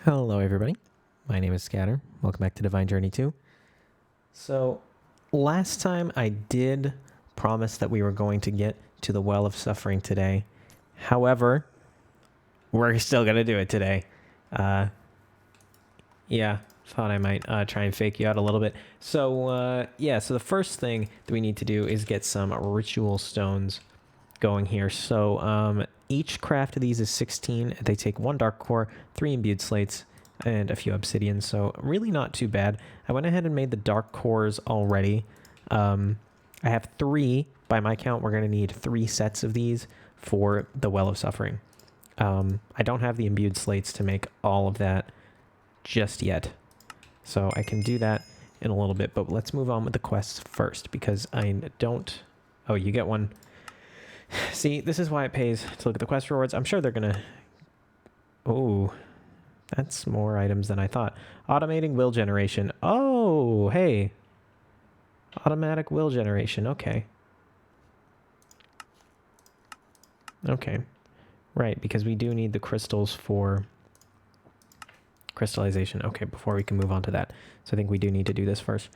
Hello everybody, my name is Scatter. Welcome back to Divine Journey 2. So, last time I did promise that we were going to get to the Well of Suffering today. However, we're still going to do it today. Yeah, thought I might try and fake you out a little bit. So, so the first thing that we need to do is get some ritual stones going here. So, each craft of these is 16. They take 1 dark core, 3 imbued slates, and a few obsidians. So really not too bad. I went ahead and made the dark cores already. I have 3. By my count, we're going to need 3 sets of these for the Well of Suffering. I don't have the imbued slates to make all of that just yet. So I can do that in a little bit. But let's move on with the quests first because I don't... Oh, you get one. See, this is why it pays to look at the quest rewards. I'm sure they're going to... Oh, that's more items than I thought. Automating will generation. Oh, hey. Automatic will generation. Okay. Okay. Right, because we do need the crystals for crystallization. Okay, before we can move on to that. So I think we do need to do this first.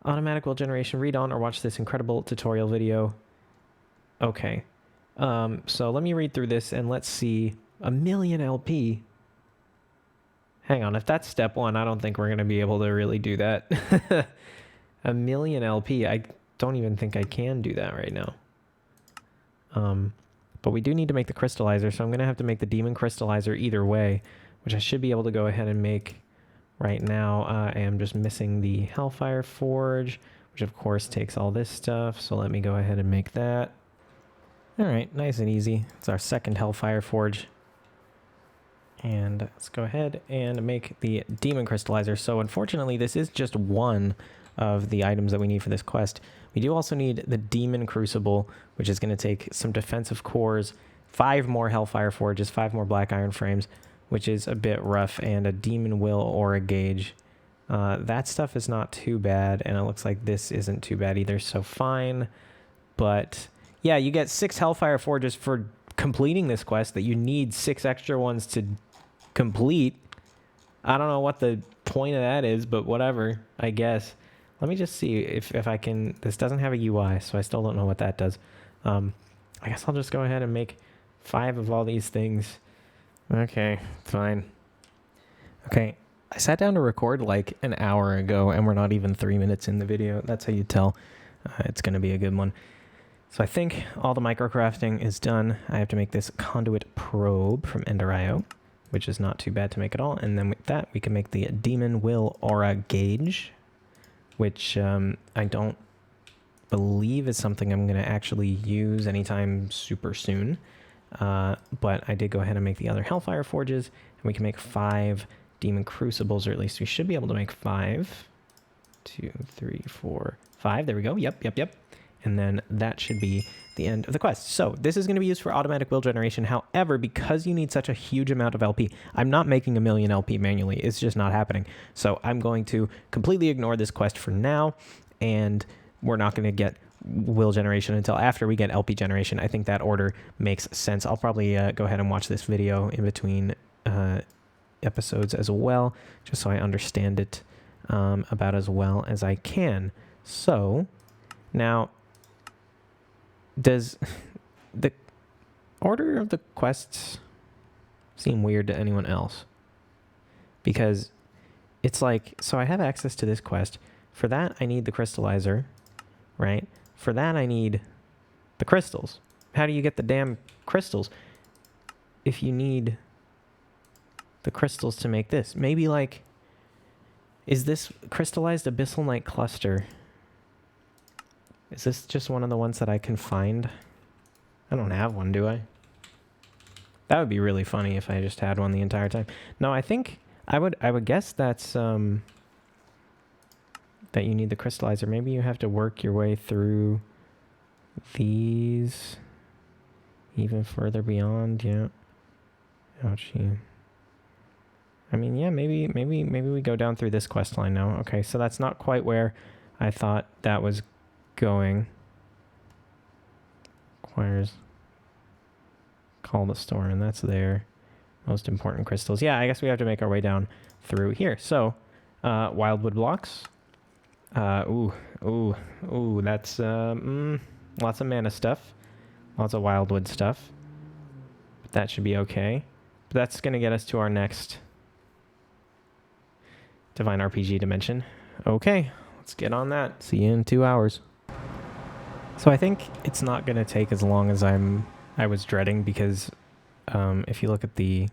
Automatic will generation. Read on or watch this incredible tutorial video. Okay. So let me read through this and let's see. 1,000,000 LP. Hang on, if that's step 1, I don't think we're going to be able to really do that. 1,000,000 LP. I don't even think I can do that right now. But we do need to make the crystallizer, so I'm going to have to make the Demon Crystallizer either way, which I should be able to go ahead and make right now. I am just missing the Hellfire Forge, which of course takes all this stuff, so let me go ahead and make that. Alright, nice and easy. It's our second Hellfire Forge. And let's go ahead and make the Demon Crystallizer. So unfortunately, this is just one of the items that we need for this quest. We do also need the Demon Crucible, which is going to take some defensive cores, 5 more Hellfire Forges, 5 more Black Iron Frames, which is a bit rough, and a Demon Will Aura Gauge. That stuff is not too bad, and it looks like this isn't too bad either, so fine. But yeah, you get 6 Hellfire Forges for completing this quest that you need 6 extra ones to complete. I don't know what the point of that is, but whatever, I guess. Let me just see if I can... This doesn't have a UI, so I still don't know what that does. I guess I'll just go ahead and make 5 of all these things. Okay, fine. Okay, I sat down to record like an hour ago, and we're not even 3 minutes in the video. That's how you tell it's going to be a good one. So I think all the microcrafting is done. I have to make this conduit probe from Ender.io, which is not too bad to make at all. And then with that, we can make the Demon Will Aura Gauge, which I don't believe is something I'm going to actually use anytime super soon. But I did go ahead and make the other Hellfire Forges, and we can make 5 Demon Crucibles, or at least we should be able to make 5. 2, 3, 4, 5. There we go. Yep. And then that should be the end of the quest. So this is going to be used for automatic will generation. However, because you need such a huge amount of LP, I'm not making 1,000,000 LP manually. It's just not happening. So I'm going to completely ignore this quest for now, and we're not going to get will generation until after we get LP generation. I think that order makes sense. I'll probably go ahead and watch this video in between episodes as well, just so I understand it about as well as I can. So now... Does the order of the quests seem weird to anyone else? Because it's like, so I have access to this quest. For that, I need the crystallizer, right? For that, I need the crystals. How do you get the damn crystals if you need the crystals to make this? Maybe like, is this crystallized abyssal night cluster? Is this just one of the ones that I can find? I don't have one, do I? That would be really funny if I just had one the entire time. No, I think I would guess that's that you need the crystallizer. Maybe you have to work your way through these even further beyond, yeah. Ouchie. I mean, yeah, maybe we go down through this quest line now. Okay, so that's not quite where I thought that was going. Requires call the store, and that's there. Most important crystals. Yeah, I guess we have to make our way down through here. So, wildwood blocks. Ooh, that's lots of mana stuff. Lots of wildwood stuff. But that should be okay. But that's going to get us to our next Divine RPG dimension. Okay, let's get on that. See you in 2 hours. So I think it's not going to take as long as I was dreading, because if you look at the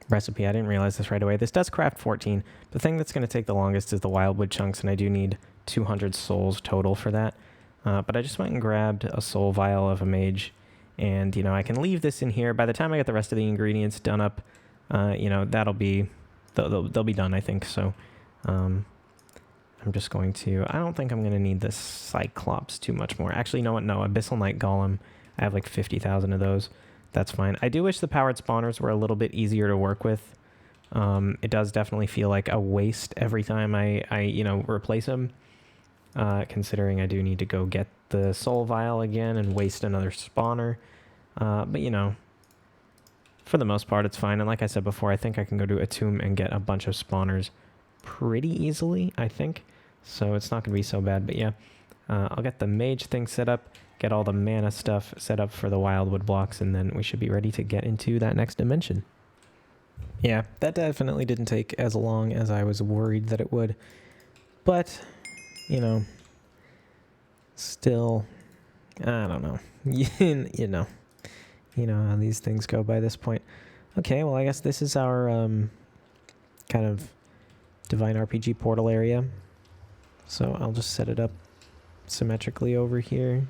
recipe, I didn't realize this right away. This does craft 14. The thing that's going to take the longest is the wildwood chunks, and I do need 200 souls total for that. But I just went and grabbed a soul vial of a mage, and, you know, I can leave this in here. By the time I get the rest of the ingredients done up, you know, that'll be, they'll be done, I think. So I'm just going to, I don't think I'm going to need this Cyclops too much more. Actually, you know what? No, Abyssal Knight Golem. I have like 50,000 of those. That's fine. I do wish the powered spawners were a little bit easier to work with. It does definitely feel like a waste every time I you know, replace them. Considering I do need to go get the soul vial again and waste another spawner. But, you know, for the most part, it's fine. And like I said before, I think I can go to a tomb and get a bunch of spawners pretty easily, I think. So it's not going to be so bad. But yeah, I'll get the mage thing set up, get all the mana stuff set up for the wildwood blocks, and then we should be ready to get into that next dimension. Yeah, that definitely didn't take as long as I was worried that it would. But, you know, still, I don't know. You know how these things go by this point. Okay, well, I guess this is our kind of Divine RPG portal area. So I'll just set it up symmetrically over here.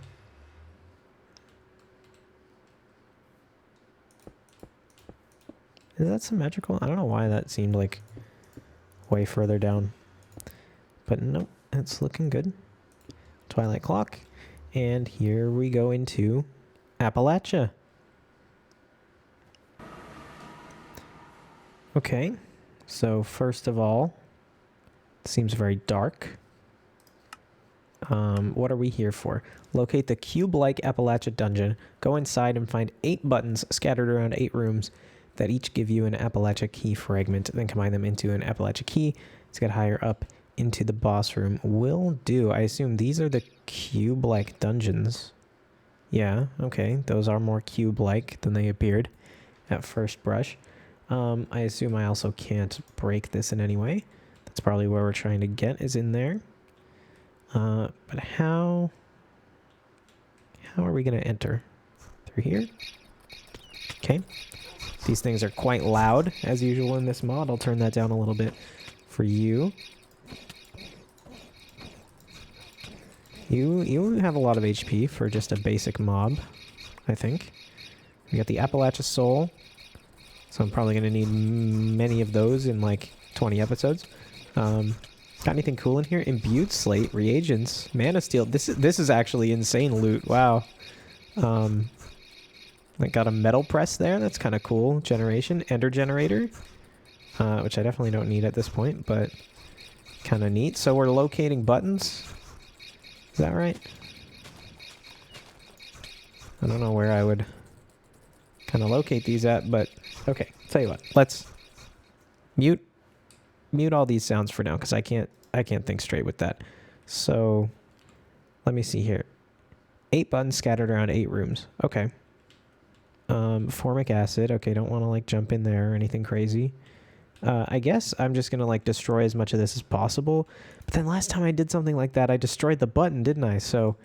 Is that symmetrical? I don't know why that seemed like way further down. But nope, it's looking good. Twilight Clock. And here we go into Appalachia. Okay, so first of all, it seems very dark. What are we here for? Locate the cube-like Appalachia dungeon. Go inside and find 8 buttons scattered around 8 rooms that each give you an Appalachia key fragment. Then combine them into an Appalachia key to get higher up into the boss room. Will do. I assume these are the cube-like dungeons. Yeah, okay. Those are more cube-like than they appeared at first brush. I assume I also can't break this in any way. That's probably where we're trying to get, is in there. But how are we going to enter? Through here? Okay. These things are quite loud, as usual in this mod. I'll turn that down a little bit for you. You have a lot of HP for just a basic mob, I think. We got the Appalachia Soul. So I'm probably going to need many of those in like 20 episodes. Got anything cool in here? Imbued Slate, Reagents, Mana Steel. This is actually insane loot. Wow. I got a Metal Press there. That's kind of cool. Generation. Ender Generator. Which I definitely don't need at this point, but kind of neat. So we're locating buttons. Is that right? I don't know where I would kind of locate these at, but okay. Tell you what. Let's mute all these sounds for now, because I can't think straight with that. So let me see here. 8 buttons scattered around 8 rooms. Okay. Formic acid. Okay, don't want to like jump in there or anything crazy. I guess I'm just gonna like destroy as much of this as possible. But then last time I did something like that, I destroyed the button, didn't I? So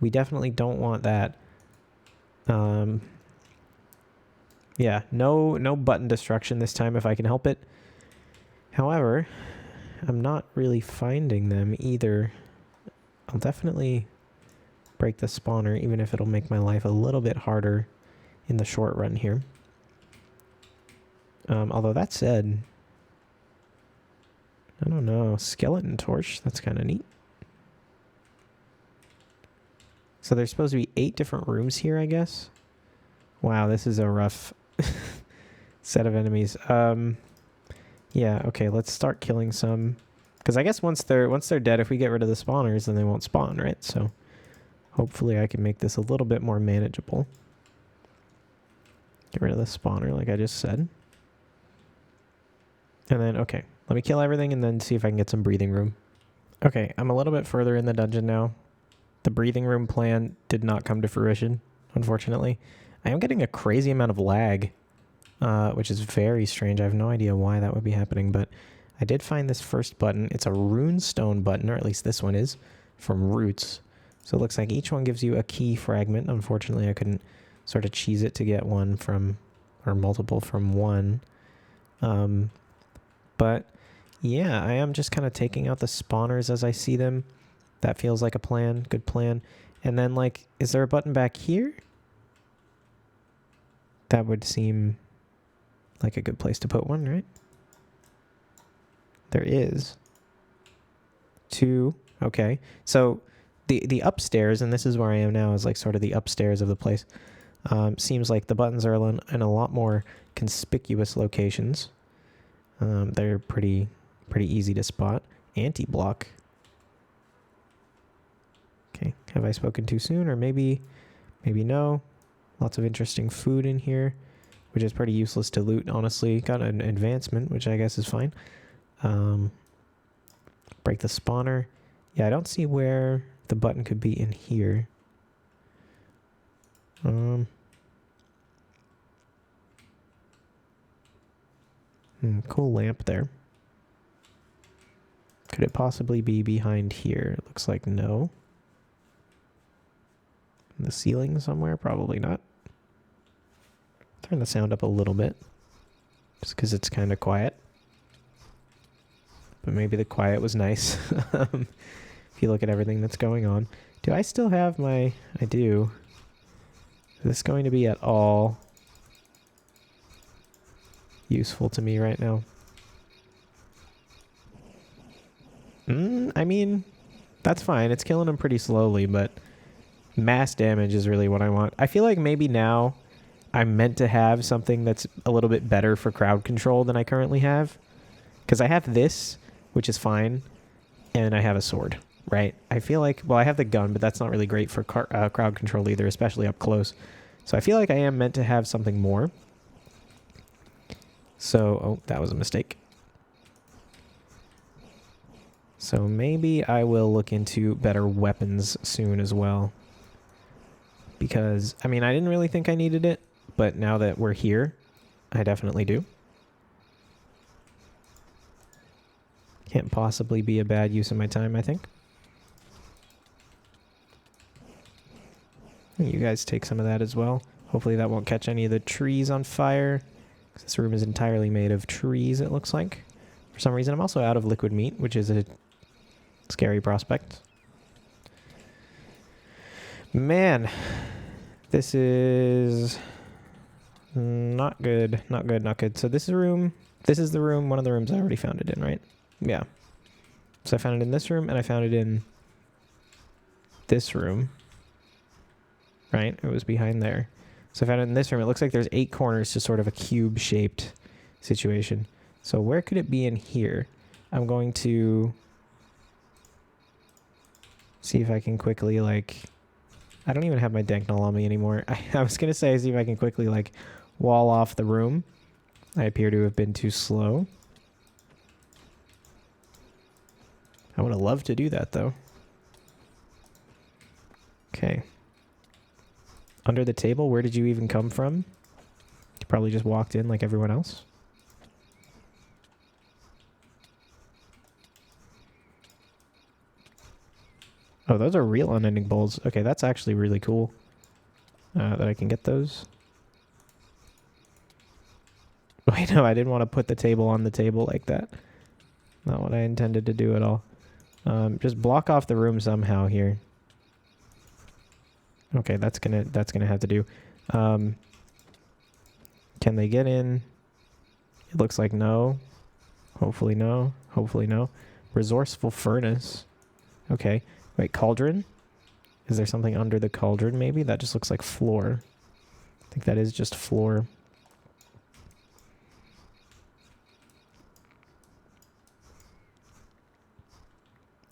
we definitely don't want that. Yeah, no button destruction this time if I can help it. However, I'm not really finding them either. I'll definitely break the spawner, even if it'll make my life a little bit harder in the short run here. Although that said, I don't know, skeleton torch, that's kind of neat. So there's supposed to be 8 different rooms here, I guess. Wow, this is a rough set of enemies. Yeah, okay, let's start killing some. Because I guess once they're dead, if we get rid of the spawners, then they won't spawn, right? So hopefully I can make this a little bit more manageable. Get rid of the spawner like I just said. And then, okay, let me kill everything and then see if I can get some breathing room. Okay, I'm a little bit further in the dungeon now. The breathing room plan did not come to fruition, unfortunately. I am getting a crazy amount of lag, which is very strange. I have no idea why that would be happening, but I did find this first button. It's a runestone button, or at least this one is, from Roots. So it looks like each one gives you a key fragment. Unfortunately, I couldn't sort of cheese it to get one from, or multiple from one. But yeah, I am just kind of taking out the spawners as I see them. That feels like a plan, good plan. And then, like, is there a button back here? That would seem like a good place to put one, right? There is. 2, okay. So the upstairs, and this is where I am now, is like sort of the upstairs of the place. Seems like the buttons are in a lot more conspicuous locations. They're pretty easy to spot. Anti-block. Okay, have I spoken too soon? Or maybe no. Lots of interesting food in here, which is pretty useless to loot, honestly. Got an advancement, which I guess is fine. Break the spawner. Yeah, I don't see where the button could be in here. Cool lamp there. Could it possibly be behind here? It looks like no. In the ceiling somewhere? Probably not. Turn the sound up a little bit, just because it's kind of quiet. But maybe the quiet was nice. If you look at everything that's going on. Do I still have my... I do. Is this going to be at all useful to me right now? I mean, that's fine. It's killing him pretty slowly, but mass damage is really what I want. I feel like maybe now I'm meant to have something that's a little bit better for crowd control than I currently have. Because I have this, which is fine, and I have a sword, right? I feel like, well, I have the gun, but that's not really great for crowd control either, especially up close. So I feel like I am meant to have something more. So, oh, that was a mistake. So maybe I will look into better weapons soon as well. Because, I mean, I didn't really think I needed it, but now that we're here, I definitely do. Can't possibly be a bad use of my time, I think. You guys take some of that as well. Hopefully that won't catch any of the trees on fire. This room is entirely made of trees, it looks like. For some reason, I'm also out of liquid meat, which is a scary prospect. Man, this is not good, not good, not good. So this is the room, one of the rooms I already found it in, right? Yeah. So I found it in this room, and I found it in this room. Right? It was behind there. So I found it in this room. It looks like there's 8 corners to sort of a cube-shaped situation. So where could it be in here? I'm going to see if I can quickly, like... I don't even have my Danknall on me anymore. I was going to say, see if I can quickly, like, wall off the room. I appear to have been too slow. I would have loved to do that, though. Okay. Under the table, where did you even come from? You probably just walked in like everyone else. Oh, those are real unending bowls. Okay, that's actually really cool. That I can get those. Wait, no, I didn't want to put the table on the table like that. Not what I intended to do at all. Just block off the room somehow here. Okay, that's gonna have to do. Can they get in? It looks like no. Hopefully no. Hopefully no. Resourceful furnace. Okay. Wait, cauldron? Is there something under the cauldron maybe? That just looks like floor. I think that is just floor.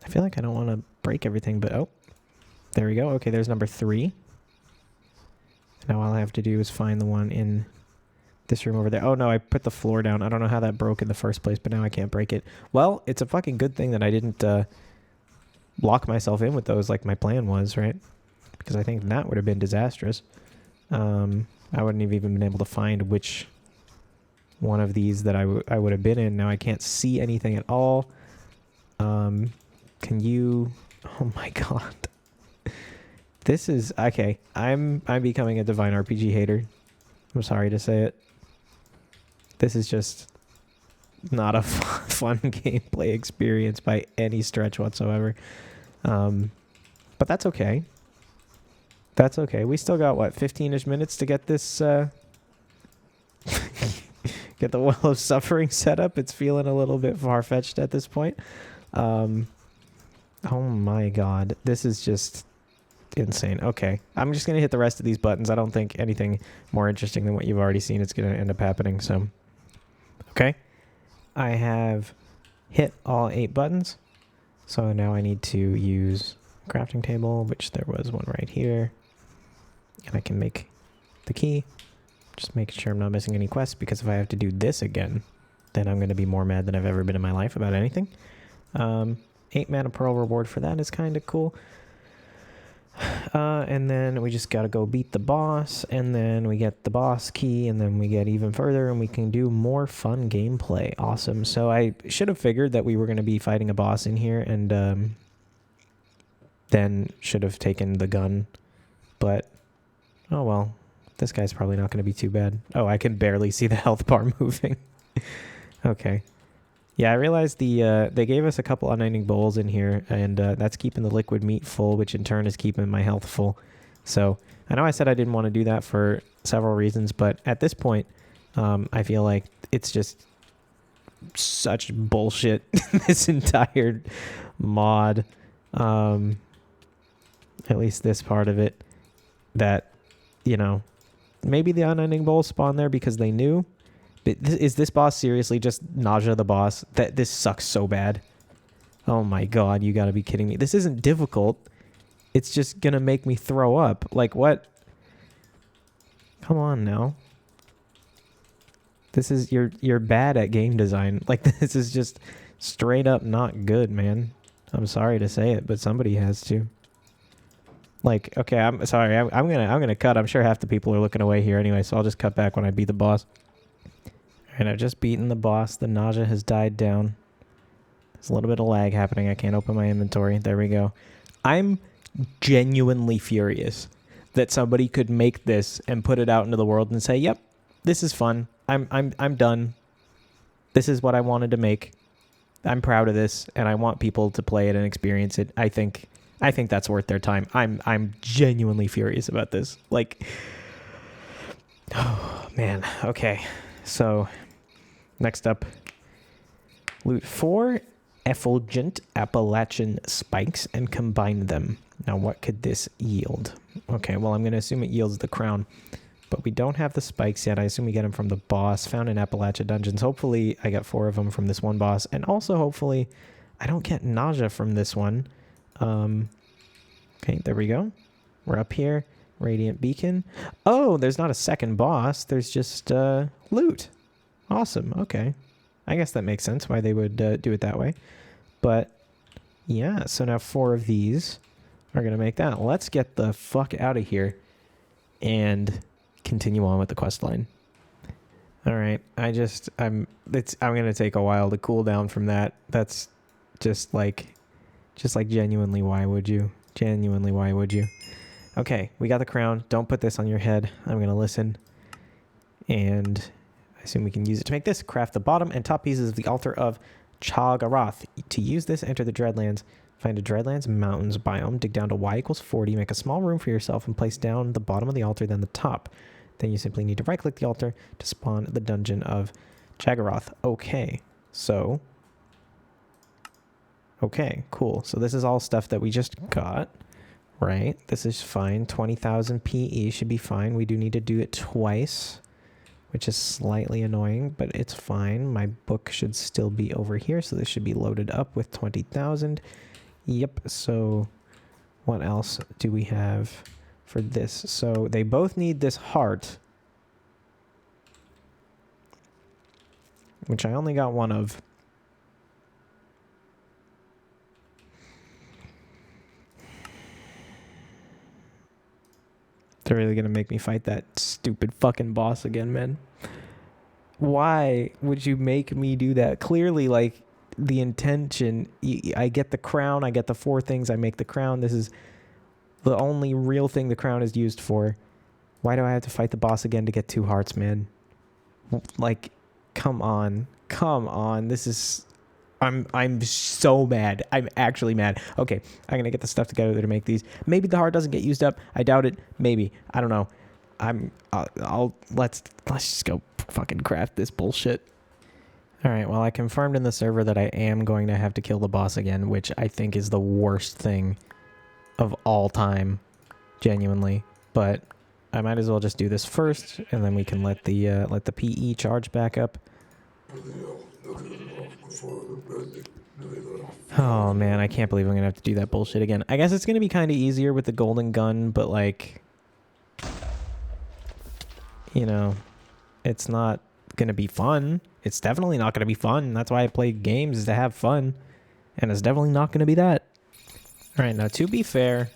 I feel like I don't want to break everything, but oh. There we go. Okay, there's number 3. Now all I have to do is find the one in This room over there. Oh no, I put the floor down. I don't know how that broke in the first place, but now I can't break it. Well, it's a fucking good thing that I didn't lock myself in with those like my plan was, right? Because I think that would have been disastrous. I wouldn't have even been able to find which one of these that I would have been in. Now I can't see anything at all. Can you... Oh my god. This is... Okay, I'm becoming a Divine RPG hater. I'm sorry to say it. This is just not a fun gameplay experience by any stretch whatsoever. But that's okay. That's okay. We still got, what, 15-ish minutes to get this... get the Well of Suffering set up. It's feeling a little bit far-fetched at this point. Oh my god. This is just insane. Okay. I'm just going to hit the rest of these buttons. I don't think anything more interesting than what you've already seen is going to end up happening, so... Okay. I have hit all 8 buttons. So now I need to use crafting table, which there was one right here. And I can make the key. Just making sure I'm not missing any quests, because if I have to do this again, then I'm going to be more mad than I've ever been in my life about anything. 8 mana pearl reward for that is kind of cool. And then we just got to go beat the boss, and then we get the boss key, and then we get even further, and we can do more fun gameplay. Awesome. So I should have figured that we were going to be fighting a boss in here, and then should have taken the gun. But, oh well. This guy's probably not going to be too bad. Oh, I can barely see the health bar moving. Okay. Yeah, I realized they gave us a couple unending bowls in here, and that's keeping the liquid meat full, which in turn is keeping my health full. So I know I said I didn't want to do that for several reasons, but at this point, I feel like it's just such bullshit, this entire mod, at least this part of it, that, you know, maybe the unending bowl spawned there because they knew. Is this boss seriously just Nausea the boss? This sucks so bad. Oh my god, you gotta be kidding me. This isn't difficult. It's just gonna make me throw up. Like, what? Come on now. This is... You're bad at game design. Like, this is just straight up not good, man. I'm sorry to say it, but somebody has to. Like, okay, I'm sorry. I'm gonna cut. I'm sure half the people are looking away here anyway, so I'll just cut back when I beat the boss. And I've just beaten the boss. The nausea has died down. There's a little bit of lag happening. I can't open my inventory. There we go. I'm genuinely furious that somebody could make this and put it out into the world and say, "Yep, this is fun. I'm done. This is what I wanted to make. I'm proud of this, and I want people to play it and experience it." I think that's worth their time. I'm genuinely furious about this. Like, oh man. Okay, so next up, loot 4 effulgent Appalachian spikes and combine them. Now, what could this yield? Okay, well, I'm going to assume it yields the crown, but we don't have the spikes yet. I assume we get them from the boss found in Appalachia Dungeons. Hopefully, I got 4 of them from this one boss, and also hopefully, I don't get nausea from this one. Okay, there we go. We're up here. Radiant Beacon. Oh, there's not a second boss. There's just loot. Awesome. Okay. I guess that makes sense why they would do it that way. But yeah, so now 4 of these are going to make that. Let's get the fuck out of here and continue on with the quest line. All right. I'm going to take a while to cool down from that. That's just like genuinely, why would you? Genuinely, why would you? Okay, we got the crown. Don't put this on your head. I'm going to listen. And I assume we can use it to make this. Craft the bottom and top pieces of the altar of Chagaroth. To use this, enter the Dreadlands. Find a Dreadlands mountains biome. Dig down to y equals 40. Make a small room for yourself and place down the bottom of the altar, then the top. Then you simply need to right-click the altar to spawn the dungeon of Chagaroth. Okay, so... Okay, cool. So this is all stuff that we just got, right? This is fine. 20,000 PE should be fine. We do need to do it twice, which is slightly annoying, but it's fine. My book should still be over here, so this should be loaded up with 20,000. Yep, so what else do we have for this? So they both need this heart. which I only got one of. They're really gonna make me fight that stupid fucking boss again, man. Why would you make me do that? Clearly, like, the intention, I get the crown, I get the 4 things, I make the crown. This is the only real thing the crown is used for. Why do I have to fight the boss again to get 2 hearts, man? Like, come on. Come on. This is... I'm so mad. I'm actually mad. Okay, I'm gonna get the stuff together to make these. Maybe the heart doesn't get used up. I doubt it. Maybe. I don't know. Let's just go fucking craft this bullshit. All right, well, I confirmed in the server that I am going to have to kill the boss again, which I think is the worst thing of all time, genuinely. But I might as well just do this first, and then we can let the PE charge back up. Oh man, I can't believe I'm gonna have to do that bullshit again. I guess it's gonna be kind of easier with the golden gun, but like, you know, it's not gonna be fun. It's definitely not gonna be fun. That's why I play games, is to have fun, and it's definitely not gonna be that. All right, now to be fair,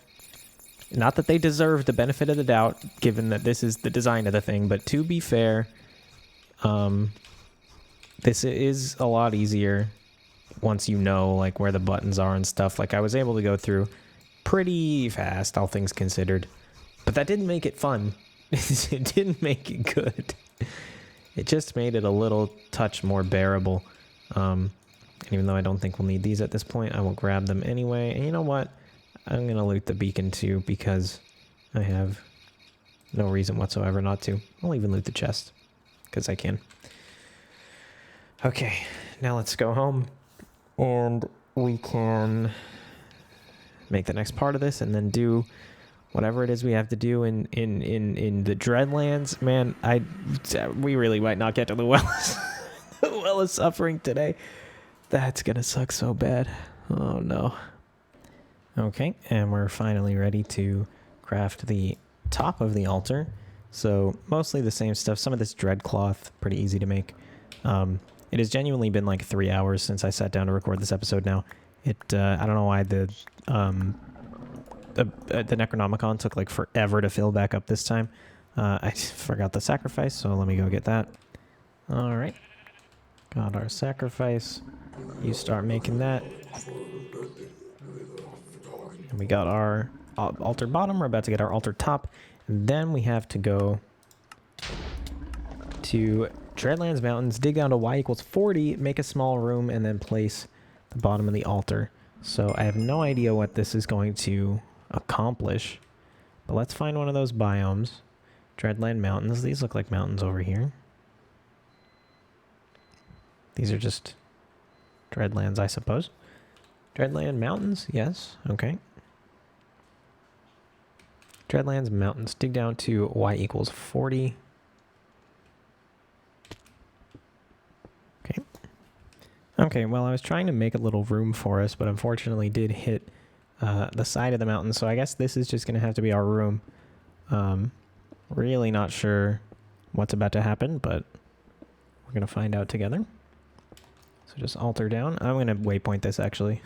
not that they deserve the benefit of the doubt, given that this is the design of the thing, but to be fair, this is a lot easier once you know, like, where the buttons are and stuff. Like, I was able to go through pretty fast, all things considered. But that didn't make it fun. It didn't make it good. It just made it a little touch more bearable. And even though I don't think we'll need these at this point, I will grab them anyway. And you know what? I'm going to loot the beacon too, because I have no reason whatsoever not to. I'll even loot the chest, because I can. Okay, now let's go home. And we can make the next part of this and then do whatever it is we have to do in the Dreadlands. Man, we really might not get to the well, the well of suffering today. That's gonna suck so bad. Oh no. Okay, and we're finally ready to craft the top of the altar. So mostly the same stuff. Some of this dread cloth, pretty easy to make. It has genuinely been like 3 hours since I sat down to record this episode now. I don't know why the Necronomicon took like forever to fill back up this time. I forgot the sacrifice, so let me go get that. All right. Got our sacrifice. You start making that. And we got our altar bottom. We're about to get our altar top. And then we have to go to Dreadlands Mountains, dig down to y = 40, make a small room, and then place the bottom of the altar. So I have no idea what this is going to accomplish, but let's find one of those biomes. Dreadland Mountains. These look like mountains over here. These are just Dreadlands, I suppose. Dreadland Mountains? Yes. Okay. Dreadlands Mountains. Dig down to y = 40. Okay, well, I was trying to make a little room for us, but unfortunately did hit the side of the mountain, so I guess this is just going to have to be our room. Really not sure what's about to happen, but we're going to find out together. So just altar down. I'm going to waypoint this, actually,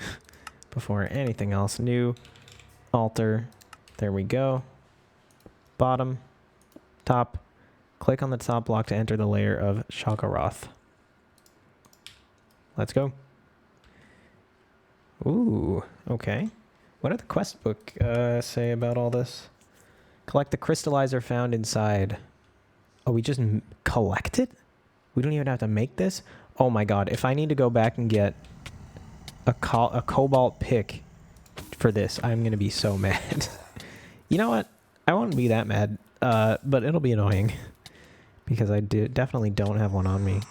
before anything else. New altar. There we go. Bottom. Top. Click on the top block to enter the layer of Shakaroth. Let's go. Ooh, okay. What did the quest book say about all this? Collect the crystallizer found inside. Oh, we just collect it? We don't even have to make this? Oh my god, if I need to go back and get a cobalt pick for this, I'm going to be so mad. You know what? I won't be that mad, but it'll be annoying. Because I definitely don't have one on me.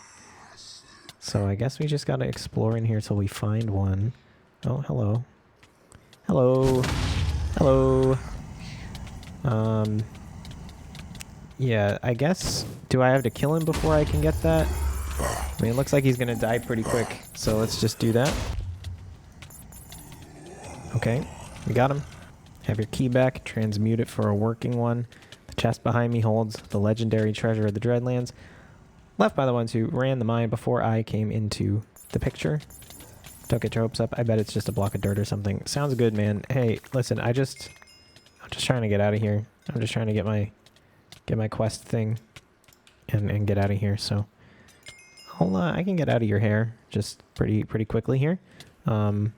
So I guess we just gotta explore in here till we find one. Oh, hello. Hello. Hello. Yeah, I guess... Do I have to kill him before I can get that? I mean, it looks like he's gonna die pretty quick. So let's just do that. Okay, we got him. Have your key back. Transmute it for a working one. The chest behind me holds the legendary treasure of the Dreadlands. Left by the ones who ran the mine before I came into the picture. Don't get your hopes up. I bet it's just a block of dirt or something. Sounds good, man. Hey, listen, I'm just trying to get out of here. I'm just trying to get my quest thing and get out of here. So I can get out of your hair just pretty quickly here. What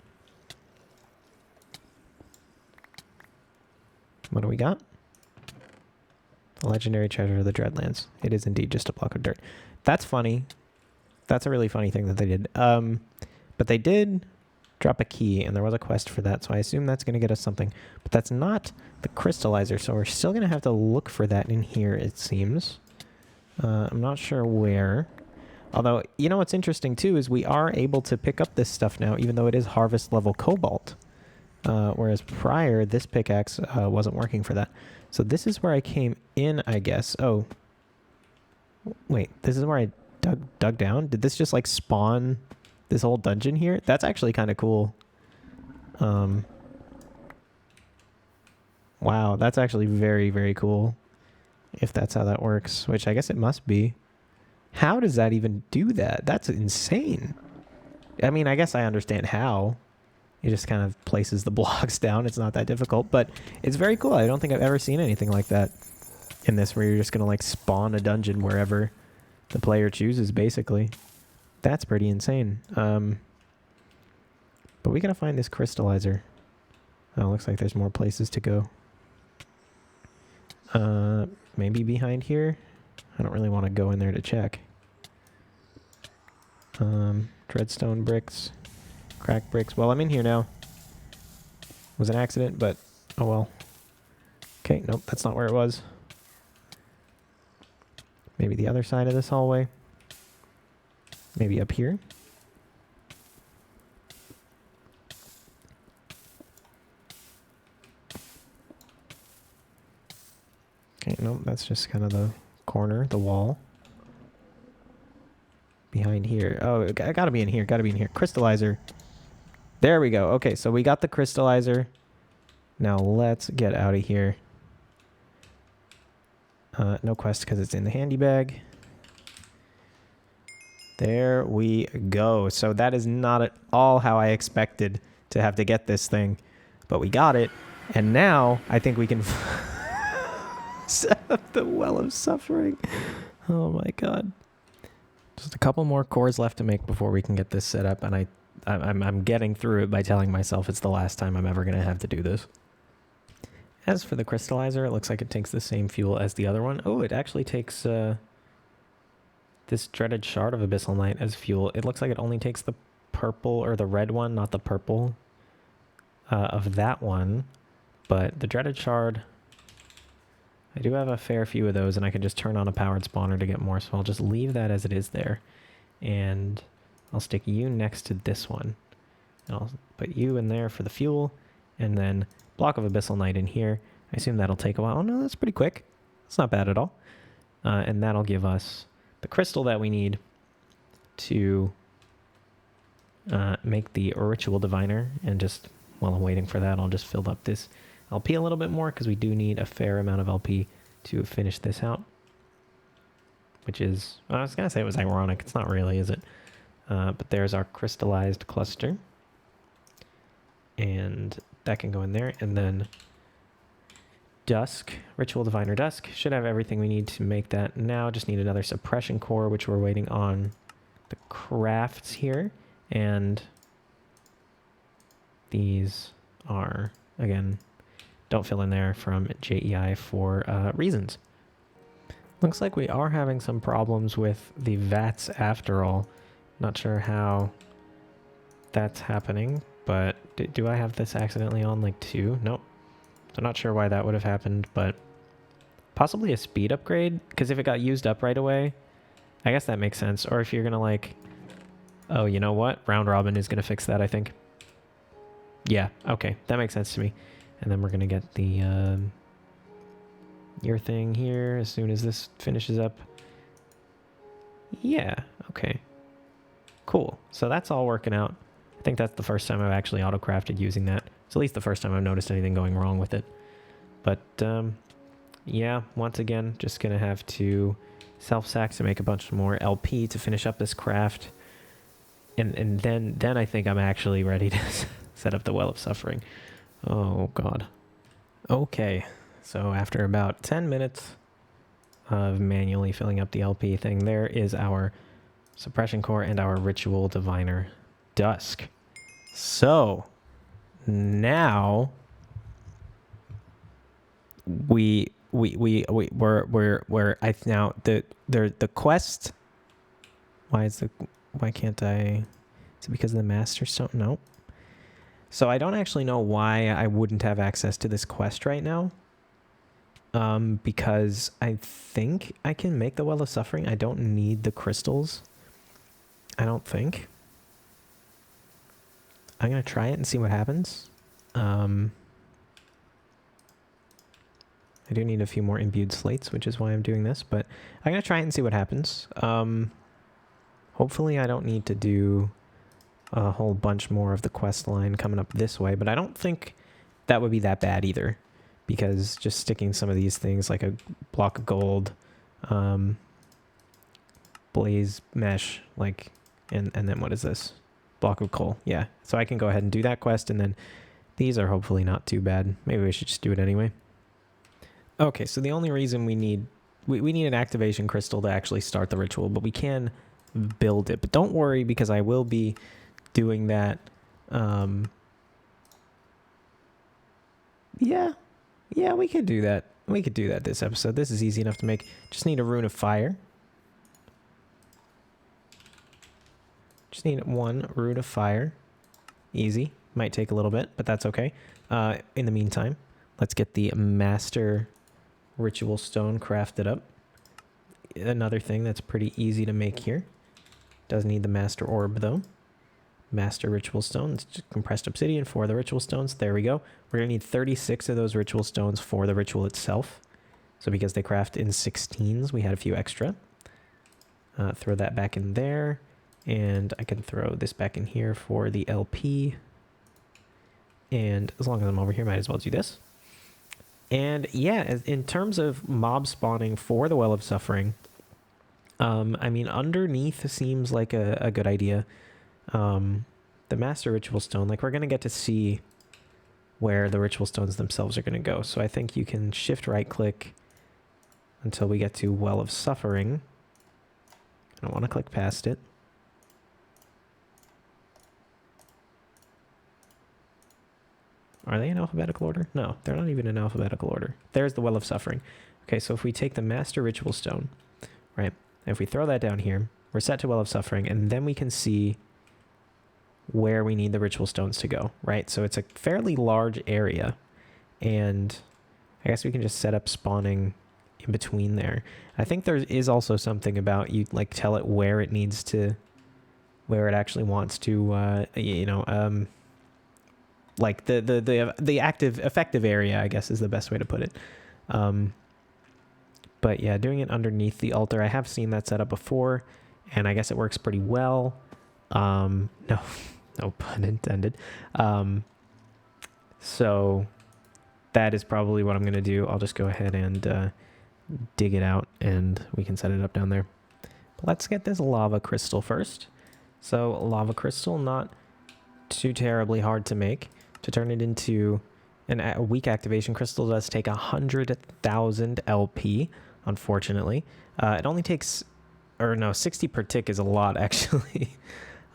do we got? The legendary treasure of the Dreadlands. It is indeed just a block of dirt. That's funny. That's a really funny thing that they did. But they did drop a key, and there was a quest for that, so I assume that's going to get us something. But that's not the crystallizer, so we're still going to have to look for that in here, it seems. I'm not sure where. Although, you know what's interesting, too, is we are able to pick up this stuff now, even though it is harvest level cobalt. Whereas prior, this pickaxe wasn't working for that. So this is where I came in, I guess. Oh. Wait, this is where I dug down? Did this just, like, spawn this whole dungeon here? That's actually kind of cool. Wow, that's actually very, very cool. If that's how that works, which I guess it must be. How does that even do that? That's insane. I mean, I guess I understand how. It just kind of places the blocks down. It's not that difficult, but it's very cool. I don't think I've ever seen anything like that in this, where you're just going to like spawn a dungeon wherever the player chooses, basically. That's pretty insane. But we gotta find this crystallizer. Oh, looks like there's more places to go. Maybe behind here? I don't really want to go in there to check. Dreadstone bricks. Crack bricks. Well, I'm in here now. It was an accident, but oh well. Okay, nope, that's not where it was. Maybe the other side of this hallway. Maybe up here. Okay, nope, that's just kind of the corner, the wall. Behind here. Oh, it gotta be in here, gotta be in here. Crystallizer. There we go. Okay, so we got the crystallizer. Now let's get out of here. No quest because it's in the handy bag. There we go. So that is not at all how I expected to have to get this thing. But we got it. And now I think we can set up the Well of Suffering. Oh my god. Just a couple more cores left to make before we can get this set up. And I'm getting through it by telling myself it's the last time I'm ever going to have to do this. As for the crystallizer, it looks like it takes the same fuel as the other one. Oh, it actually takes... this dreaded shard of Abyssal Night as fuel. It looks like it only takes the purple or the red one, not the purple of that one. But the dreaded shard, I do have a fair few of those, and I can just turn on a powered spawner to get more. So I'll just leave that as it is there. And I'll stick you next to this one. And I'll put you in there for the fuel. And then block of Abyssal Night in here. I assume that'll take a while. Oh no, that's pretty quick. It's not bad at all. And that'll give us the crystal that we need to make the ritual diviner. And just while I'm waiting for that, I'll just fill up this LP a little bit more, because we do need a fair amount of LP to finish this out. Which is, well, I was going to say it was ironic. It's not really, is it? But there's our crystallized cluster. And that can go in there. And then Dusk, Ritual Diviner Dusk, should have everything we need to make that now. Just need another suppression core, which we're waiting on the crafts here. And these are, again, don't fill in there from JEI for reasons. Looks like we are having some problems with the VATs after all. Not sure how that's happening, but do I have this accidentally on like 2? Nope. So not sure why that would have happened, but possibly a speed upgrade, because if it got used up right away, I guess that makes sense. Or if you're gonna like, oh, you know what? Round Robin is gonna fix that, I think. Yeah, okay, that makes sense to me. And then we're gonna get the your thing here as soon as this finishes up. Yeah, okay. Cool. So that's all working out. I think that's the first time I've actually auto-crafted using that. It's at least the first time I've noticed anything going wrong with it. But, yeah, once again, just going to have to self-sacks to make a bunch more LP to finish up this craft. And then I think I'm actually ready to set up the Well of Suffering. Oh, God. Okay. So after about 10 minutes of manually filling up the LP thing, there is our suppression core and our ritual diviner dusk. So now we're now the quest. Why can't I? Is it because of the Master Stone? No. So I don't actually know why I wouldn't have access to this quest right now. Because I think I can make the Well of Suffering. I don't need the crystals. I don't think. I'm going to try it and see what happens. I do need a few more imbued slates, which is why I'm doing this, but I'm going to try it and see what happens. Hopefully I don't need to do a whole bunch more of the quest line coming up this way, but I don't think that would be that bad either, because just sticking some of these things like a block of gold, blaze mesh, like, and then what is this? Block of coal. Yeah. So I can go ahead and do that quest, and then these are hopefully not too bad. Maybe we should just do it anyway. Okay, so the only reason we need an activation crystal to actually start the ritual, but we can build it. But don't worry, because I will be doing that. Yeah, we could do that. We could do that this episode. This is easy enough to make. Just need a Rune of Fire. Just need one Rune of Fire. Easy. Might take a little bit, but that's okay. In the meantime, let's get the Master Ritual Stone crafted up. Another thing that's pretty easy to make here. Does need the Master Orb, though. Master Ritual Stone. It's just compressed obsidian for the Ritual Stones. There we go. We're going to need 36 of those Ritual Stones for the ritual itself. So because they craft in 16s, we had a few extra. Throw that back in there. And I can throw this back in here for the LP. And as long as I'm over here, might as well do this. And yeah, in terms of mob spawning for the Well of Suffering, I mean, underneath seems like a good idea. The Master Ritual Stone, like, we're going to get to see where the Ritual Stones themselves are going to go. So I think you can shift right click until we get to Well of Suffering. I don't want to click past it. Are they in alphabetical order? No, they're not even in alphabetical order. There's the Well of Suffering. Okay, so if we take the Master Ritual Stone, right, and if we throw that down here, we're set to Well of Suffering, and then we can see where we need the Ritual Stones to go, right? So it's a fairly large area, and I guess we can just set up spawning in between there. I think there is also something about you, like, tell it where it needs to, where it actually wants to, like the active effective area, I guess, is the best way to put it. But yeah, doing it underneath the altar, I have seen that set up before, and I guess it works pretty well. No pun intended. So that is probably what I'm going to do. I'll just go ahead and dig it out, and we can set it up down there. But let's get this lava crystal first. So lava crystal, not too terribly hard to make. To turn it into a weak activation crystal does take 100,000 LP, unfortunately. It only takes, 60 per tick is a lot, actually.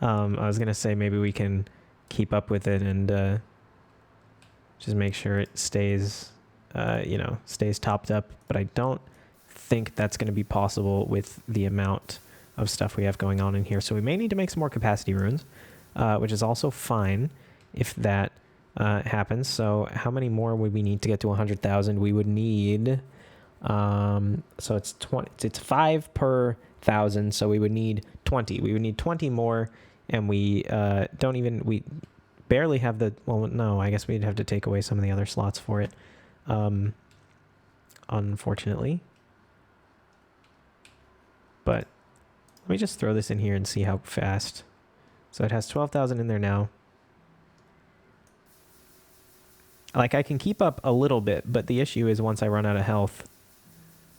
I was going to say maybe we can keep up with it and just make sure it stays, stays topped up. But I don't think that's going to be possible with the amount of stuff we have going on in here. So we may need to make some more capacity runes, which is also fine if that happens. So how many more would we need to get to 100,000? We would need, so it's 20, it's 5 per 1,000. So we would need 20. We would need 20 more, and we we barely have the, well, no, I guess we'd have to take away some of the other slots for it, unfortunately. But let me just throw this in here and see how fast. So it has 12,000 in there now. Like, I can keep up a little bit, but the issue is once I run out of health,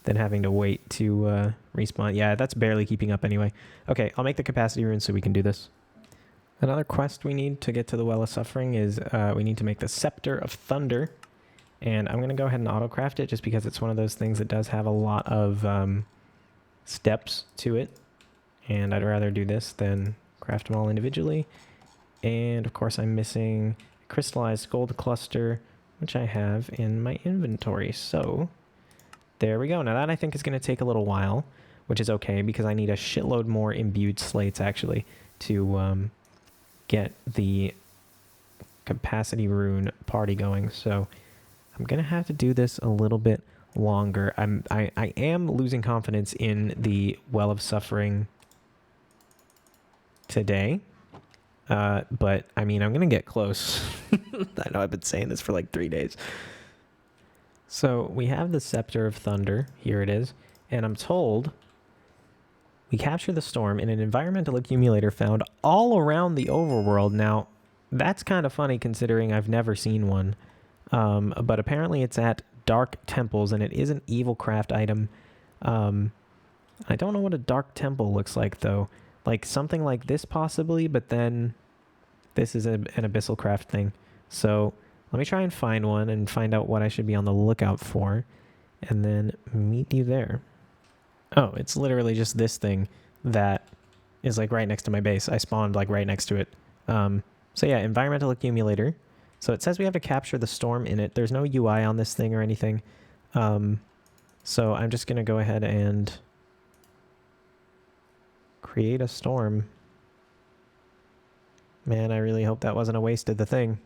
than having to wait to respawn. Yeah, that's barely keeping up anyway. Okay, I'll make the capacity rune so we can do this. Another quest we need to get to the Well of Suffering is we need to make the Scepter of Thunder. And I'm going to go ahead and auto-craft it just because it's one of those things that does have a lot of steps to it. And I'd rather do this than craft them all individually. And of course I'm missing a crystallized gold cluster, which I have in my inventory. So there we go. Now that I think is going to take a little while, which is okay because I need a shitload more imbued slates actually to get the capacity rune party going. So I'm going to have to do this a little bit longer. I am losing confidence in the Well of Suffering today. But I mean, I'm going to get close. I know I've been saying this for like 3 days. So we have the Scepter of Thunder. Here it is. And I'm told we capture the storm in an environmental accumulator found all around the overworld. Now, that's kind of funny considering I've never seen one. But apparently it's at dark temples and it is an evil craft item. I don't know what a dark temple looks like though. Like something like this possibly, but then this is an abyssal craft thing. So let me try and find one and find out what I should be on the lookout for and then meet you there. Oh, it's literally just this thing that is like right next to my base. I spawned like right next to it. So yeah, environmental accumulator. So it says we have to capture the storm in it. There's no UI on this thing or anything. So I'm just going to go ahead and create a storm. Man, I really hope that wasn't a waste of the thing.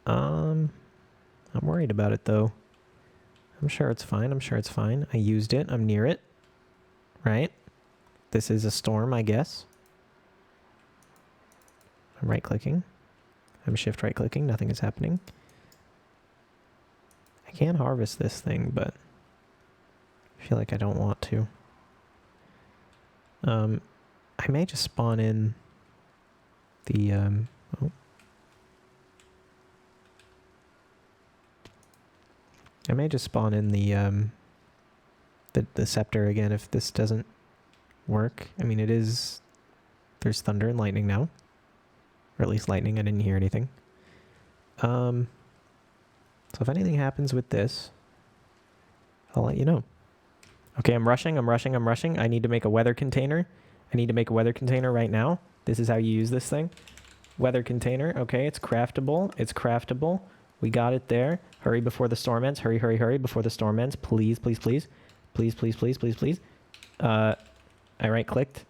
I'm worried about it though. I'm sure it's fine. I'm sure it's fine. I used it. I'm near it. Right? This is a storm, I guess. I'm right-clicking. I'm shift right-clicking. Nothing is happening. I can harvest this thing, but I feel like I don't want to. I may just spawn in the I may just spawn in the scepter again if this doesn't work. I mean, there's thunder and lightning now, or at least lightning. I didn't hear anything. So if anything happens with this, I'll let you know. Okay, I'm rushing. I need to make a weather container. I need to make a weather container right now. This is how you use this thing. Weather container. Okay, it's craftable. It's craftable. We got it there. Hurry before the storm ends. Hurry, hurry, hurry before the storm ends. Please, please, please. Please, please, please, please, please. I right-clicked.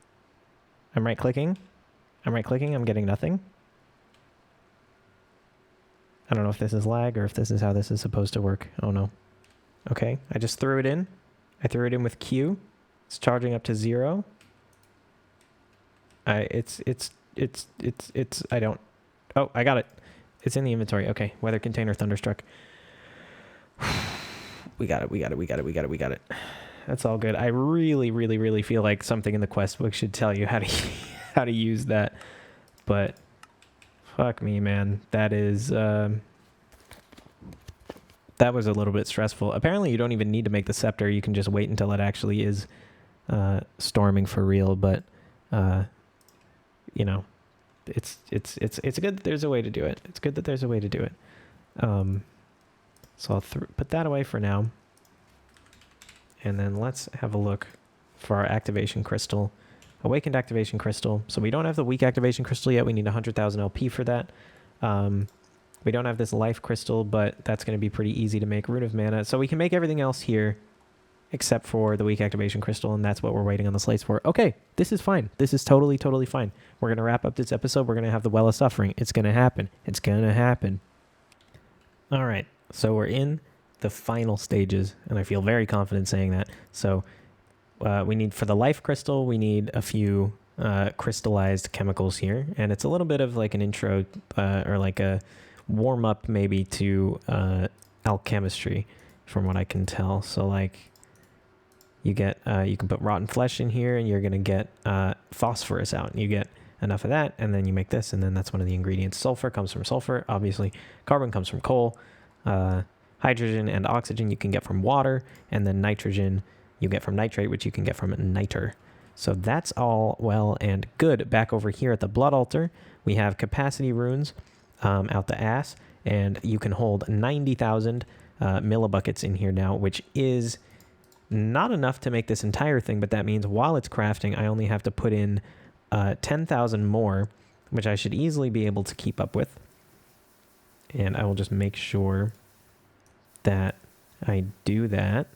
I'm right-clicking. I'm right-clicking. I'm getting nothing. I don't know if this is lag or if this is how this is supposed to work. Oh no. Okay, I just threw it in. I threw it in with Q. It's charging up to 0. I don't. Oh, I got it. It's in the inventory. Okay, weather container thunderstruck. We got it. That's all good. I really, really, really feel like something in the quest book should tell you how to use that. But fuck me, man. That was a little bit stressful. Apparently you don't even need to make the scepter. You can just wait until it actually is storming for real. But you know, it's good that there's a way to do it. It's good that there's a way to do it. So I'll put that away for now. And then let's have a look for our activation crystal. Awakened activation crystal. So we don't have the weak activation crystal yet. We need 100,000 LP for that. We don't have this life crystal, but that's going to be pretty easy to make. Rune of Mana. So we can make everything else here except for the weak activation crystal, and that's what we're waiting on the slates for. Okay, this is fine. This is totally, totally fine. We're going to wrap up this episode. We're going to have the Well of Suffering. It's going to happen. It's going to happen. All right, so we're in the final stages, and I feel very confident saying that. So we need, for the life crystal, we need a few crystallized chemicals here, and it's a little bit of like an intro or like a warm-up maybe to alchemistry from what I can tell. So like you get you can put rotten flesh in here and you're gonna get phosphorus out, and you get enough of that, and then you make this, and then that's one of the ingredients. Sulfur comes from sulfur, obviously. Carbon comes from coal. Hydrogen and oxygen you can get from water, and then nitrogen you get from nitrate, which you can get from niter. So that's all well and good. Back over here at the blood altar, we have capacity runes out the ass, and you can hold 90,000 millibuckets in here now, which is not enough to make this entire thing, but that means while it's crafting, I only have to put in 10,000 more, which I should easily be able to keep up with. And I will just make sure that I do that.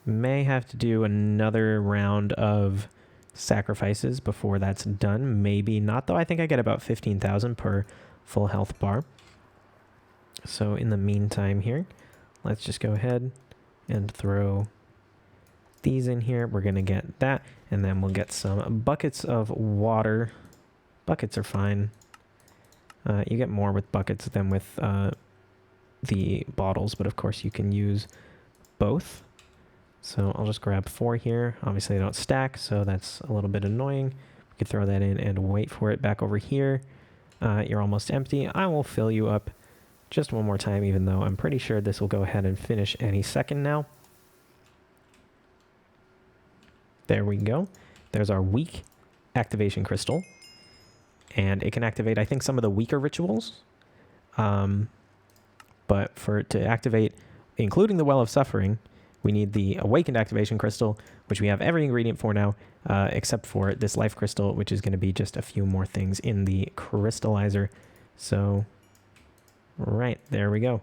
May have to do another round of sacrifices before that's done. Maybe not, though. I think I get about 15,000 per full health bar. So in the meantime here, let's just go ahead and throw these in here. We're going to get that, and then we'll get some buckets of water. Buckets are fine. You get more with buckets than with the bottles, but of course you can use both. So I'll just grab 4 here. Obviously they don't stack, so that's a little bit annoying. We could throw that in and wait for it back over here. You're almost empty. I will fill you up just one more time, even though I'm pretty sure this will go ahead and finish any second now. There we go. There's our weak activation crystal. And it can activate, I think, some of the weaker rituals. But for it to activate, including the Well of Suffering, we need the Awakened Activation Crystal, which we have every ingredient for now, except for this Life Crystal, which is going to be just a few more things in the Crystallizer. So, right, there we go.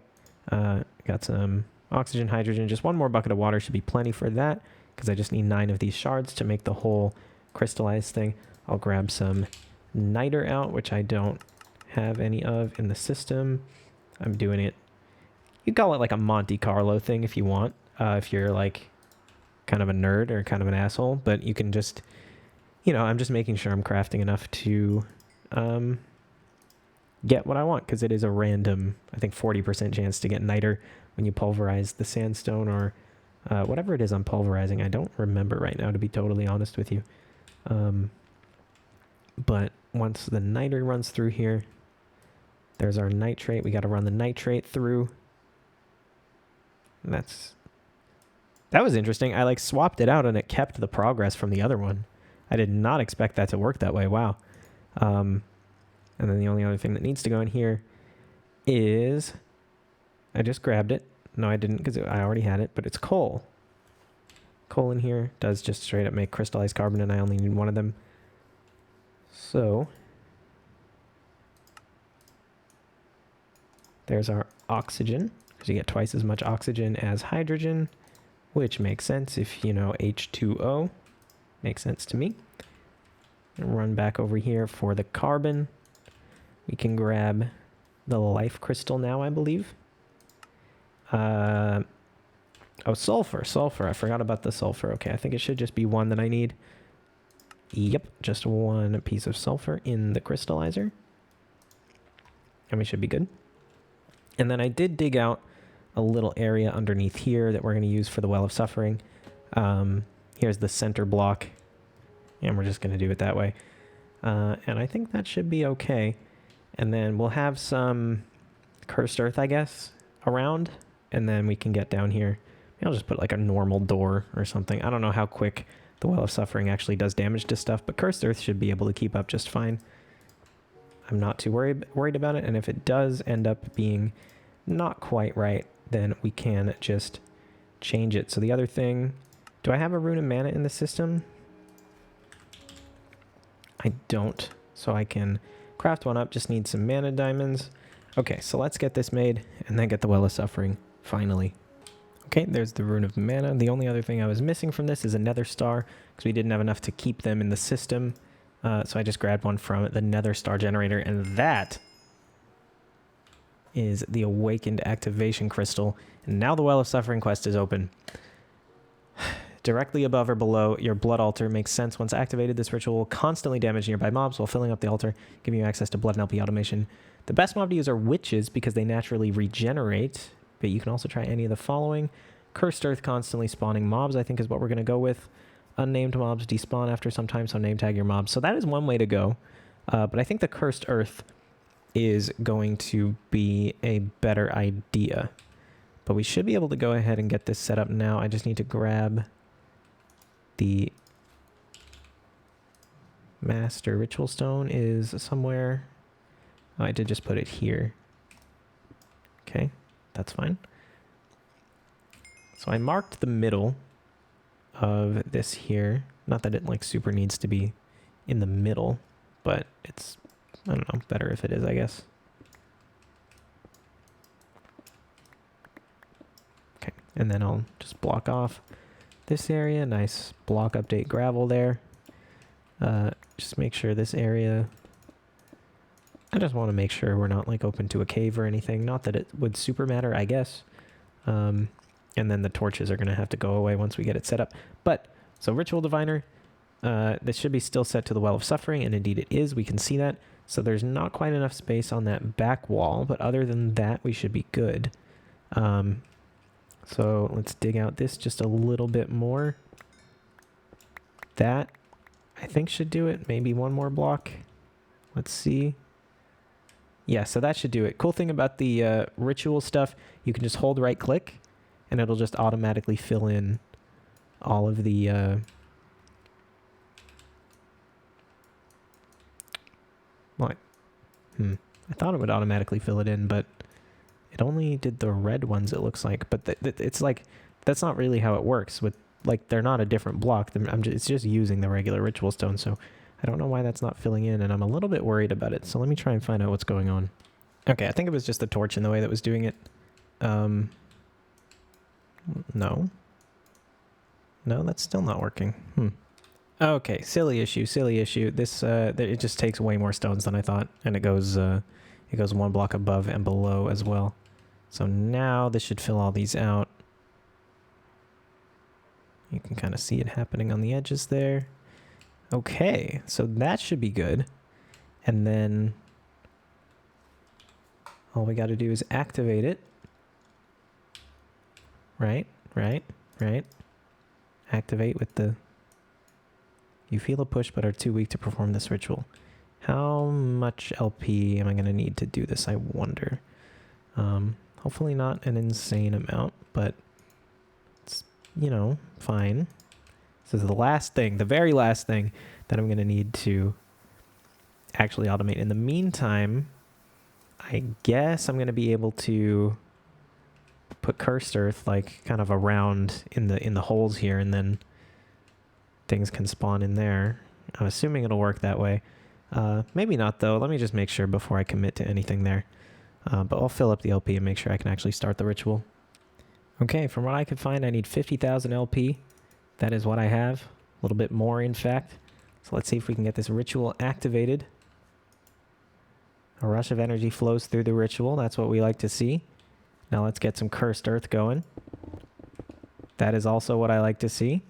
Got some oxygen, hydrogen. Just one more bucket of water should be plenty for that, because I just need 9 of these shards to make the whole crystallized thing. I'll grab some niter out, which I don't have any of in the system. I'm doing it. You call it like a Monte Carlo thing if you want. If you're like kind of a nerd or kind of an asshole, but you can just, you know, I'm just making sure I'm crafting enough to get what I want, because it is a random, I think 40% chance to get niter when you pulverize the sandstone or whatever it is I'm pulverizing. I don't remember right now, to be totally honest with you. But once the niter runs through here, there's our nitrate. We got to run the nitrate through. And that was interesting. I like swapped it out and it kept the progress from the other one. I did not expect that to work that way. Wow. And then the only other thing that needs to go in here is, I just grabbed it. No, I didn't, because I already had it, but it's coal. Coal in here does just straight up make crystallized carbon, and I only need one of them. So there's our oxygen, because you get twice as much oxygen as hydrogen, which makes sense if you know H2O. Makes sense to me. And run back over here for the carbon. We can grab the life crystal now, I believe. Oh, sulfur. I forgot about the sulfur. Okay, I think it should just be one that I need. Yep, just one piece of sulfur in the crystallizer. And we should be good. And then I did dig out a little area underneath here that we're going to use for the Well of Suffering. Here's the center block. And we're just going to do it that way. And I think that should be okay. And then we'll have some cursed earth, I guess, around. And then we can get down here. Maybe I'll just put like a normal door or something. I don't know how quick the Well of Suffering actually does damage to stuff, but cursed earth should be able to keep up just fine. I'm not too worried about it. And if it does end up being not quite right, then we can just change it. So the other thing, do I have a Rune of Mana in the system? I don't, so I can craft one up. Just need some mana diamonds. Okay, so let's get this made and then get the Well of Suffering finally. Okay, there's the Rune of Mana. The only other thing I was missing from this is a Nether Star, because we didn't have enough to keep them in the system. So I just grabbed one from the Nether Star generator, and that is the Awakened Activation Crystal. And now the Well of Suffering quest is open. Directly above or below your blood altar makes sense. Once activated, this ritual will constantly damage nearby mobs while filling up the altar, giving you access to blood and LP automation. The best mob to use are witches because they naturally regenerate, but you can also try any of the following. Cursed Earth constantly spawning mobs, I think, is what we're going to go with. Unnamed mobs despawn after some time, so name tag your mobs. So that is one way to go. But I think the Cursed Earth is going to be a better idea. But we should be able to go ahead and get this set up now. I just need to grab the master ritual stone is somewhere. Oh, I did just put it here. Okay, that's fine. So I marked the middle of this here. Not that it like super needs to be in the middle, but it's, I don't know, better if it is, I guess. Okay, and then I'll just block off this area. Nice block update gravel there. Just make sure this area, I just want to make sure we're not like open to a cave or anything. Not that it would super matter, I guess. And then the torches are going to have to go away once we get it set up. But, so Ritual Diviner, this should be still set to the Well of Suffering, and indeed it is. We can see that. So there's not quite enough space on that back wall, but other than that, we should be good. So let's dig out this just a little bit more. That, I think, should do it. Maybe one more block. Let's see. Yeah, so that should do it. Cool thing about the ritual stuff, you can just hold right click and it'll just automatically fill in all of the what? I thought it would automatically fill it in, but it only did the red ones, it looks like. But it's like, that's not really how it works. With like, they're not a different block. It's just using the regular ritual stone, so I don't know why that's not filling in, and I'm a little bit worried about it. So let me try and find out what's going on. Okay, I think it was just the torch in the way that was doing it. No. No, that's still not working. Okay, silly issue. This, it just takes way more stones than I thought, and it goes one block above and below as well. So now this should fill all these out. You can kind of see it happening on the edges there. Okay, so that should be good. And then all we got to do is activate it. Right. Activate with the... You feel a push but are too weak to perform this ritual. How much LP am I going to need to do this, I wonder? Hopefully not an insane amount, but it's, you know, fine. This is the last thing, the very last thing that I'm going to need to actually automate. In the meantime, I guess I'm going to be able to put cursed earth like kind of around in the holes here, and then things can spawn in there. I'm assuming it'll work that way. Maybe not though. Let me just make sure before I commit to anything there. But I'll fill up the LP and make sure I can actually start the ritual. Okay, from what I could find, I need 50,000 LP. That is what I have. A little bit more, in fact. So let's see if we can get this ritual activated. A rush of energy flows through the ritual. That's what we like to see. Now let's get some cursed earth going. That is also what I like to see.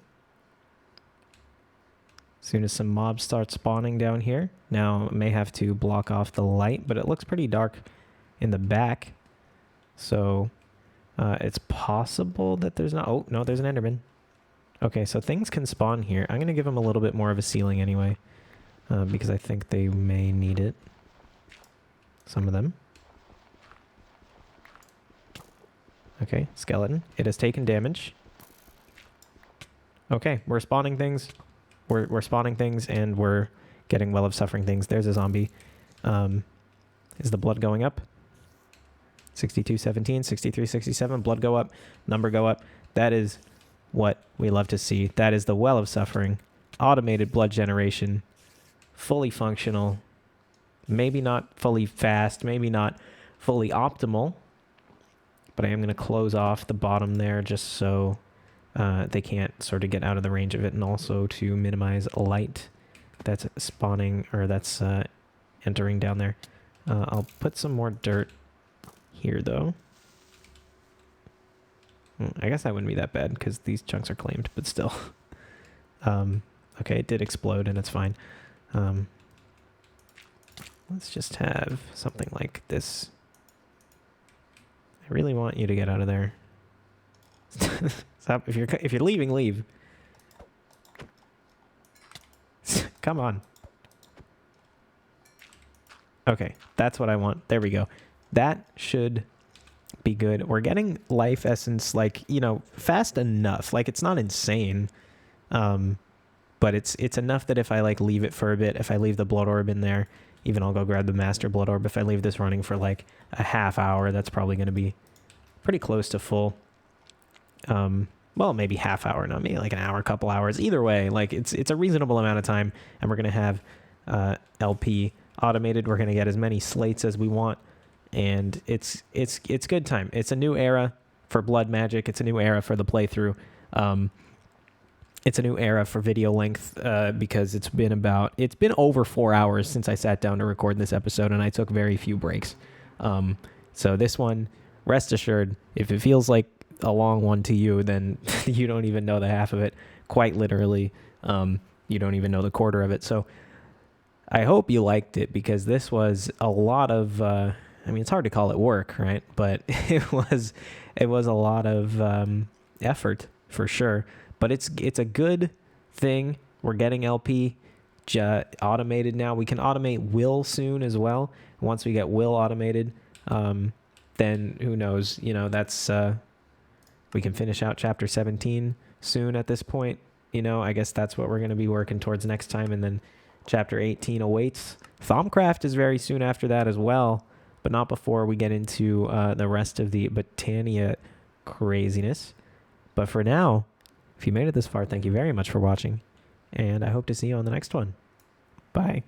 As soon as some mobs start spawning down here. Now I may have to block off the light, but it looks pretty dark in the back. So it's possible that there's not... Oh, no, there's an Enderman. Okay, so things can spawn here. I'm going to give them a little bit more of a ceiling anyway, because I think they may need it. Some of them. Okay, skeleton. It has taken damage. Okay, we're spawning things. We're spawning things, and we're getting Well of Suffering things. There's a zombie. Is the blood going up? 6217, 6367. Blood go up. Number go up. That is what we love to see. That is the Well of Suffering. Automated blood generation. Fully functional. Maybe not fully fast. Maybe not fully optimal. But I am going to close off the bottom there just so they can't sort of get out of the range of it, and also to minimize light that's spawning, or that's entering down there. I'll put some more dirt here, though. I guess that wouldn't be that bad, because these chunks are claimed, but still. Okay, it did explode, and it's fine. Let's just have something like this. I really want you to get out of there. Stop. If you're leaving, leave. Come on. Okay, that's what I want. There we go. That should be good. We're getting life essence, like, you know, fast enough. Like, it's not insane, but it's enough that if I like leave it for a bit, if I leave the blood orb in there, even I'll go grab the master blood orb. If I leave this running for like a half hour, that's probably going to be pretty close to full. Well, maybe half hour, not maybe like an hour, couple hours. Either way, like it's a reasonable amount of time, and we're going to have LP automated. We're going to get as many slates as we want, and it's good time. It's a new era for blood magic. It's a new era for the playthrough. It's a new era for video length because it's been over 4 hours since I sat down to record this episode, and I took very few breaks. So this one, rest assured, if it feels like a long one to you, then you don't even know the half of it. Quite literally, you don't even know the quarter of it. So I hope you liked it, because this was a lot of I mean, it's hard to call it work, right? But it was a lot of effort for sure. But it's a good thing. We're getting LP automated now. We can automate will soon as well. Once we get will automated, then who knows? You know, that's we can finish out chapter 17 soon at this point. You know, I guess that's what we're going to be working towards next time. And then chapter 18 awaits. Thaumcraft is very soon after that as well, but not before we get into the rest of the Botania craziness. But for now, if you made it this far, thank you very much for watching, and I hope to see you on the next one. Bye.